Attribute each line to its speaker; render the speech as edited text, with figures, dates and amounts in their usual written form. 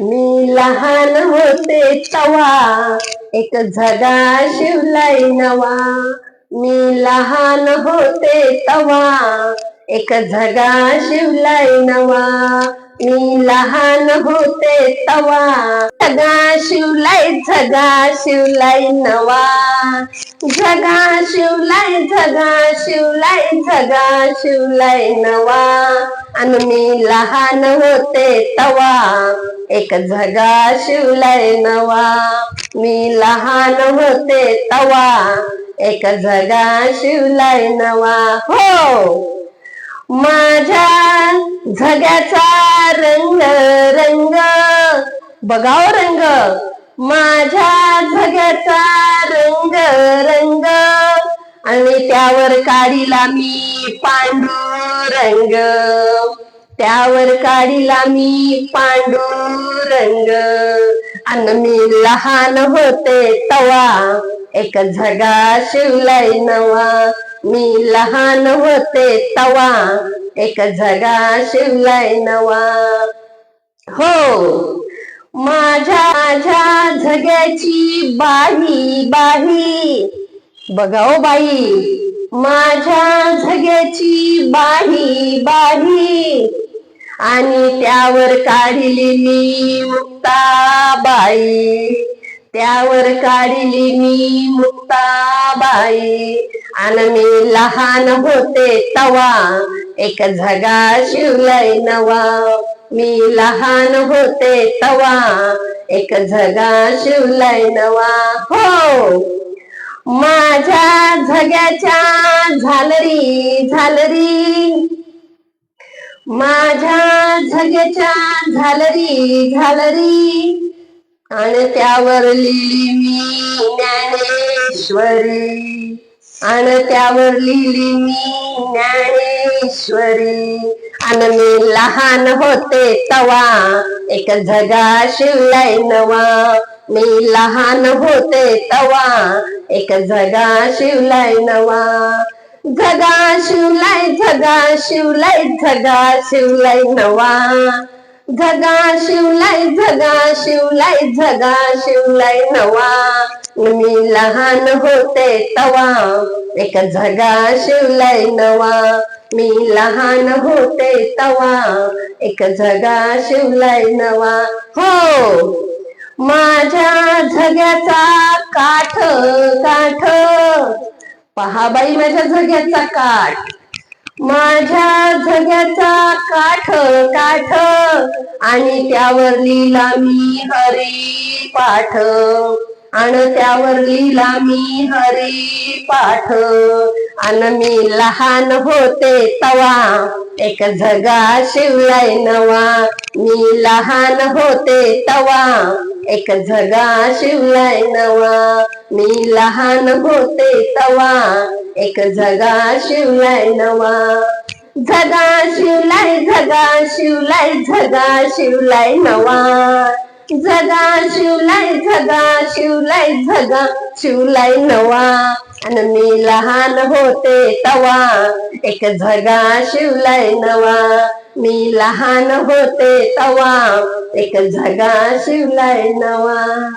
Speaker 1: मी लहान होते तवा एक झगा शिवलाय नवा. मी लहान होते तवा एक झगा शिवलाय नवा. मी लहान होते तवा झगा शिवलाय नवा. झगा शिवलाय नवा. आणि मी लहान होते तवा एक झगा शिवलाय नवा. मी लहान होते तवा एक झगा शिवलाय नवा. हो, माझ्या झग्याचा रंग रंग बघाव रंग. माझ्या झग्याचा रंग रंग आणि त्यावर काढीला मी पांडुरंग. त्यावर काढीला मी पांडुरंग. आणि मी लहान होते तवा एक झगा शिवलाय नवा. मी लहान होते तवा एक झगा शिवलाय नवा. हो, माझ्या झग्याची बाही बाही बघाओ बाई. माझ्या झग्याची बाही बाही आणि त्यावर काढिली मी मुक्ताबाई. त्यावर काढिली मी मुक्ताबाई. आणि मी लहान होते तवा एक झगा शिवलाय नवा. मी लहान होते तवा एक झगा शिवलाय नवा. हो, माझ्या झग्याच्या झालरी झालरी. माझ्या झग्याच्या झालरी झालरी आणि त्यावर लिहिली मी ज्ञानेश्वरी. आणि त्यावर लिहिली मी ज्ञानेश्वरी. आणि मी लहान होते तवा एक झगा शिवलाय नवा. मी लहान होते तवा एक झगा शिवलाय नवा. झगा शिवलाय नवा. झगा शिवलाय नवा. मी लहान होते तवा एक झगा शिवलाय नवा. मी लहान होते तवा एक झगा शिवलाय नवा. हो, माझ्या झग्याचा काठ काठ पहा बाई माझ्या झग्याचा काठ. माझ्या झग्याचा काठ काठ आणि त्यावर लिहिला मी हरी पाठ. आणि त्यावर लिहिला मी हरी पाठ. आणि मी लहान होते तवा एक झगा शिवलाय नवा. मी लहान होते तवा एक झगा शिवलाय नवा. मी लहान होते तवा एक झगा शिवलाय नवा. झगा शिवलाय नवा. झगा शिवलाय नवा. आणि मी लहान होते तवा एक झगा शिवलाय नवा. मी लहान होते तवा एक झगा शिवलाय नवा.